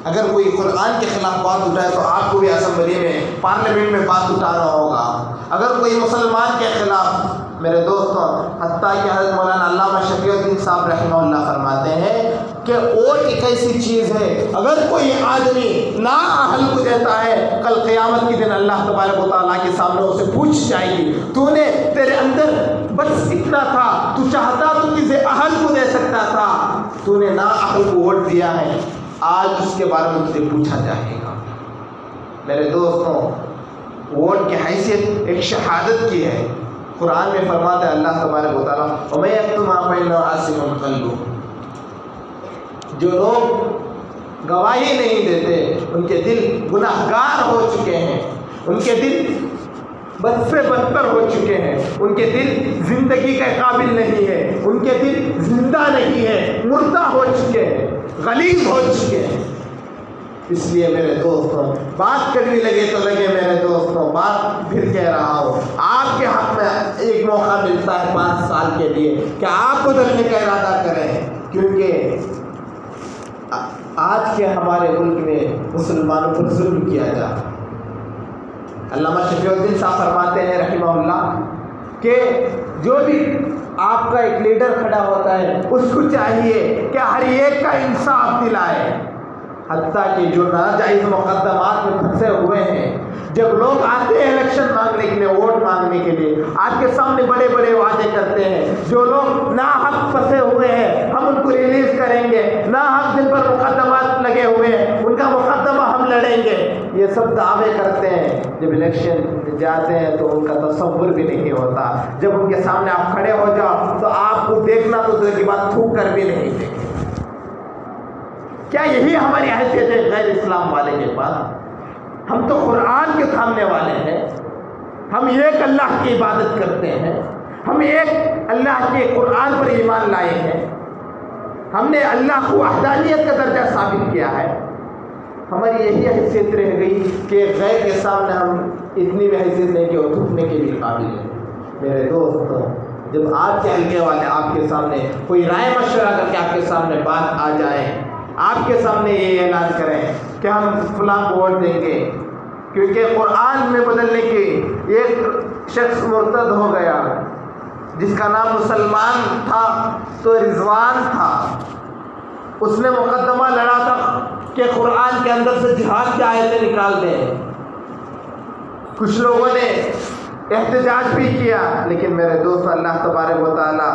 Speaker 2: اگر کوئی قرآن کے خلاف بات اٹھائے تو آپ کو بھی اسمبلی میں، پارلیمنٹ میں بات اٹھانا ہوگا. اگر کوئی مسلمان کے خلاف، میرے دوستوں حتیٰ کہ حضرت مولانا علامہ شفیع الدین صاحب رحمہ اللہ فرماتے ہیں کہ ووٹ ایک ایسی چیز ہے، اگر کوئی آدمی نااہل کو دیتا ہے، کل قیامت کے دن اللہ تبارک و تعالیٰ کے سامنے اسے پوچھ جائے گی تو نے تیرے اندر بس اتنا تھا، تو چاہتا تو کسی اہل کو دے سکتا تھا، تو نے نااہل کو ووٹ دیا ہے، آج اس کے بارے میں تجھے پوچھا جائے گا. میرے دوستوں ووٹ کی حیثیت ایک شہادت کی ہے. قرآن میں فرماتا ہے اللہ تبارک و تعالیٰ وَمَن يَكْتُمْ مَا بَيْنَ عَاصِمٌ قَلْبُهُ، جو لوگ گواہی نہیں دیتے ان کے دل گناہگار ہو چکے ہیں، ان کے دل بد سے بدتر ہو چکے ہیں، ان کے دل زندگی کے قابل نہیں ہے، ان کے دل زندہ نہیں ہے، مردہ ہو چکے ہیں، غلیظ ہو چکے ہیں. اس لیے میرے دوستوں بات کڑوی لگے تو لگے، میرے دوستوں بات پھر کہہ رہا ہوں، آپ کے حق میں ایک موقع ملتا ہے 5 سال کے لیے کہ آپ بدلنے کا ارادہ کریں، کیونکہ آج کے ہمارے ملک میں مسلمانوں پر ظلم کیا جا رہا ہے. علامہ شفیع الدین صاحب فرماتے ہیں رحمہ اللہ کہ جو بھی آپ کا ایک لیڈر کھڑا ہوتا ہے اس کو چاہیے کہ ہر ایک کا انصاف دلائے، حتیٰ کہ جو ناجائز مقدمات میں پھنسے ہوئے ہیں، جب لوگ آتے ہیں الیکشن مانگنے کے لیے، ووٹ مانگنے کے لیے، آپ کے سامنے بڑے بڑے وعدے کرتے ہیں، جو لوگ ناحق پھنسے ہوئے ہیں ہم ان کو ریلیز کریں گے، ناحق جن پر مقدمات لگے ہوئے ہیں ان کا مقدمہ ہم لڑیں گے، یہ سب دعوے کرتے ہیں. جب الیکشن جاتے ہیں تو ان کا تصور بھی نہیں ہوتا. جب ان کے سامنے آپ کھڑے ہو جاؤ تو آپ کو دیکھنا تو دل کی بات تھوک کر بھی نہیں دیکھیں. کیا یہی ہماری حیثیت ہے غیر اسلام والے کے پاس؟ ہم تو قرآن کے تھامنے والے ہیں، ہم ایک اللہ کی عبادت کرتے ہیں، ہم ایک اللہ کے قرآن پر ایمان لائے ہیں، ہم نے اللہ کو وحدانیت کا درجہ ثابت کیا ہے. ہماری یہی حیثیت رہ گئی کہ غیر کے سامنے ہم اتنی بھی حیثیت نہیں کہ وہ تھوکنے کے بھی قابل ہیں. میرے دوست جب آپ کے حلقے والے آپ کے سامنے کوئی رائے مشورہ کر کے آپ کے سامنے بات آ جائے، آپ کے سامنے یہ اعلان کریں کہ ہم فلاں کو ووٹ دیں گے کیونکہ قرآن میں بدلنے کی ایک شخص مرتد ہو گیا جس کا نام مسلمان تھا تو رضوان تھا، اس نے مقدمہ لڑا تھا کہ قرآن کے اندر سے جہاد کی آیتیں نکال دیں. کچھ لوگوں نے احتجاج بھی کیا، لیکن میرے دوست اللہ تبارک و تعالیٰ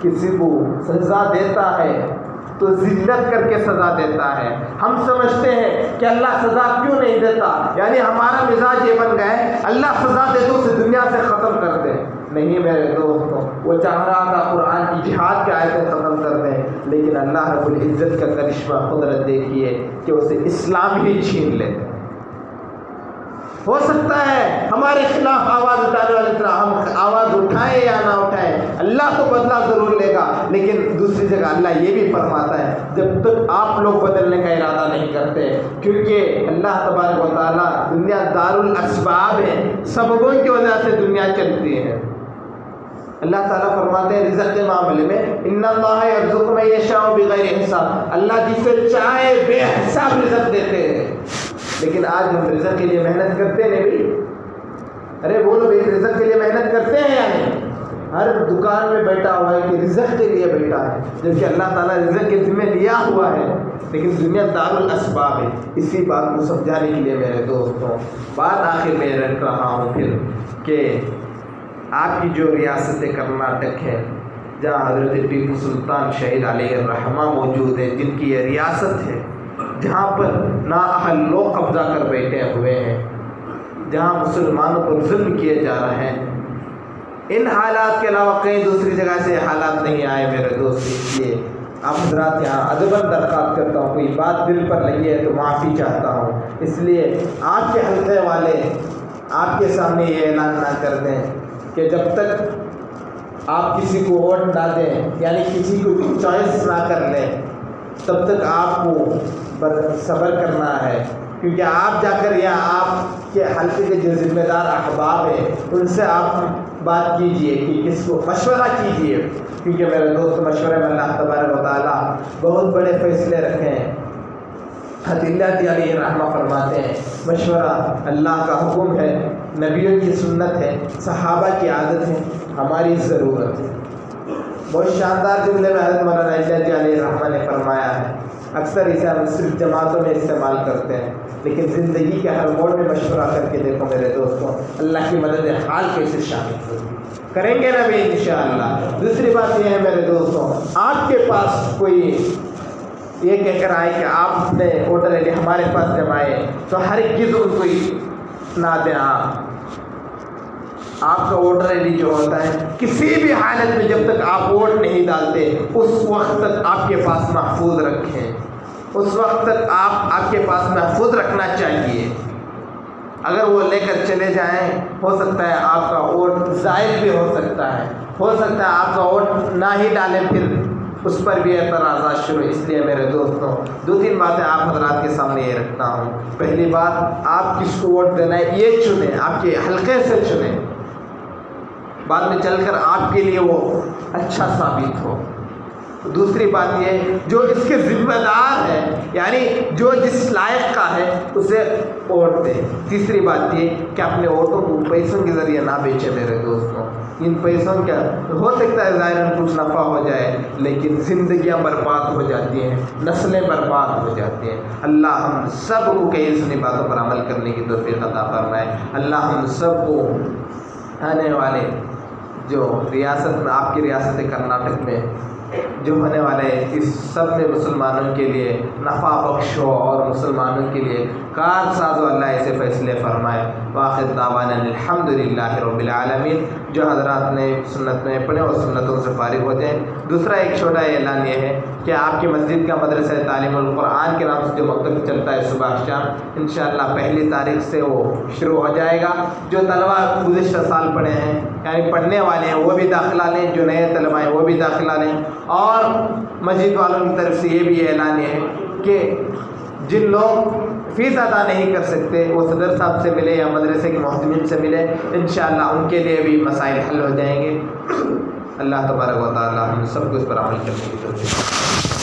Speaker 2: کسی کو سزا دیتا ہے تو ذلت کر کے سزا دیتا ہے۔ ہم سمجھتے ہیں کہ اللہ سزا کیوں نہیں دیتا، یعنی ہمارا مزاج یہ بن گیا ہے اللہ سزا دے تو اسے دنیا سے ختم کر دے۔ نہیں میرے دوستوں، وہ چاہ رہا تھا قرآن کی جہاد کے آیتیں ختم کر دیں، لیکن اللہ رب العزت کا کرشمہ قدرت دیکھیے کہ اسے اسلام ہی چھین لے۔ ہو سکتا ہے ہمارے خلاف آواز اٹھانے والے طرح ہم آواز اٹھائیں یا نہ اٹھائیں، اللہ تو بدلہ ضرور لے گا، لیکن دوسری جگہ اللہ یہ بھی فرماتا ہے جب تک آپ لوگ بدلنے کا ارادہ نہیں کرتے، کیونکہ اللہ تبارک و تعالیٰ دنیا دار الاسباب ہے، سببوں کی وجہ سے دنیا چلتی ہے۔ اللہ تعالیٰ فرماتے ہیں رزق کے معاملے میں ان اللہ یرزق من یشاء بغیر حساب، اللہ جسے چاہے بے حساب رزق دیتے ہیں۔ لیکن آج ہم رزق کے لیے محنت کرتے ہیں بھی، ارے بولو بھائی رزق کے لیے محنت کرتے ہیں یا نہیں؟ ہر دکان میں بیٹھا ہوا ہے کہ رزق کے لیے بیٹھا ہے، جبکہ اللہ تعالیٰ رزق کے ذمہ لیا ہوا ہے، لیکن دنیا دار الاسباب ہے۔ اسی بات کو سمجھانے کے لیے میرے دوستوں بات آخر میں رکھ رہا ہوں پھر کہ آپ کی جو ریاست کرناٹک ہے، جہاں حضرت ٹیپو سلطان شہید علیہ الرحمہ موجود ہے، جن کی یہ ریاست ہے، جہاں پر نااہل لوگ قبضہ کر بیٹھے ہوئے ہیں، جہاں مسلمانوں پر ظلم کیے جا رہے ہیں، ان حالات کے علاوہ کہیں دوسری جگہ سے حالات نہیں آئے میرے دوست، اس لیے آپ حضرات یہاں ادباً درخواست کرتا ہوں، کوئی بات دل پر لگی ہے تو معافی چاہتا ہوں۔ اس لیے آپ کے حلقے والے آپ کے سامنے یہ اعلان نہ کر دیں کہ جب تک آپ کسی کو ووٹ نہ دیں، یعنی کسی کو چوائس نہ کر لیں، تب تک آپ کو صبر کرنا ہے، کیونکہ آپ جا کر یا آپ کے حلقے کے جو ذمہ دار احباب ہیں ان سے آپ بات کیجئے کہ کس کو مشورہ کیجئے، کیونکہ میرے دوست مشورے میں اللہ تبارک و تعالیٰ بہت بڑے فیصلے رکھے ہیں۔ حضرت علیہ الرحمہ فرماتے ہیں مشورہ اللہ کا حکم ہے، نبیوں کی سنت ہے، صحابہ کی عادت ہے، ہماری ضرورت ہے۔ بہت شاندار جملے میں حضرت مولانا علیہ الرحمہ نے فرمایا ہے، اکثر اسے ہم صرف جماعتوں میں استعمال کرتے ہیں، لیکن زندگی کے ہر موڑ میں مشورہ کر کے دیکھو میرے دوستوں، اللہ کی مدد حال کیسے شامل ہوگی، کریں گے نا بھی انشاءاللہ۔ دوسری بات یہ ہے میرے دوستوں، آپ کے پاس کوئی یہ کہہ کر آئے کہ آپ نے ووٹر آئی ڈی ہمارے پاس جمائے تو ہر ایک چیز ان کو نہ دیں۔ آپ کا ووٹر آئی ڈی جو ہوتا ہے کسی بھی حالت میں جب تک آپ ووٹ نہیں ڈالتے اس وقت تک آپ کے پاس محفوظ رکھیں، اس وقت تک آپ کے پاس محفوظ رکھنا چاہیے۔ اگر وہ لے کر چلے جائیں ہو سکتا ہے آپ کا ووٹ ضائع بھی ہو سکتا ہے آپ کا ووٹ نہ ہی ڈالیں، پھر اس پر بھی اعتراضات شروع۔ اس لیے میرے دوستوں 2-3 باتیں آپ حضرات کے سامنے یہ رکھتا ہوں۔ پہلی بات، آپ کس کو ووٹ دینا ہے یہ چنیں، آپ کے حلقے سے چنیں، بعد میں چل کر آپ کے لیے وہ اچھا ثابت ہو۔ دوسری بات یہ جو اس کے ذمہ دار ہے، یعنی جو جس لائق کا ہے اسے ووٹ دیں۔ تیسری بات یہ کہ اپنے ووٹوں کو پیسوں کے ذریعے نہ بیچے میرے دوستوں، ان پیسوں کا ہو سکتا ہے ظاہراً کچھ نفع ہو جائے، لیکن زندگیاں برباد ہو جاتی ہیں، نسلیں برباد ہو جاتی ہیں۔ اللہ ہم سب کو کئی سنی باتوں پر عمل کرنے کی توفیق عطا فرمائے۔ اللہ ہم سب کو آنے والے جو ریاست میں آپ کی ریاست کرناٹک میں جو ہونے والے اس سب میں مسلمانوں کے لیے نفع بخش ہو اور مسلمانوں کے لیے کار ساز و اللہ ایسے فیصلے فرمائے۔ واخر دعوانا الحمدللہ رب العالمین۔ جو حضرات نے سنت میں پڑھے اور سنتوں سے فارغ ہوتے ہیں۔ دوسرا ایک چھوٹا اعلان یہ ہے کہ آپ کی مسجد کا مدرسہ تعلیم القرآن کے نام سے جو مکتب چلتا ہے صبح شام، انشاءاللہ 1 تاریخ سے وہ شروع ہو جائے گا۔ جو طلبہ گزشتہ سال پڑھے ہیں یعنی پڑھنے والے ہیں وہ بھی داخلہ لیں، جو نئے طلبہ ہیں وہ بھی داخلہ لیں۔ اور مسجد والوں کی طرف سے یہ بھی اعلان ہے کہ جن لوگ فیس ادا نہیں کر سکتے وہ صدر صاحب سے ملے یا مدرسے کے محتمین سے ملے، انشاءاللہ ان کے لیے بھی مسائل حل ہو جائیں گے۔ اللہ تبارک و تعالی ہم سب کو اس پر عمل کرنے کی توفیق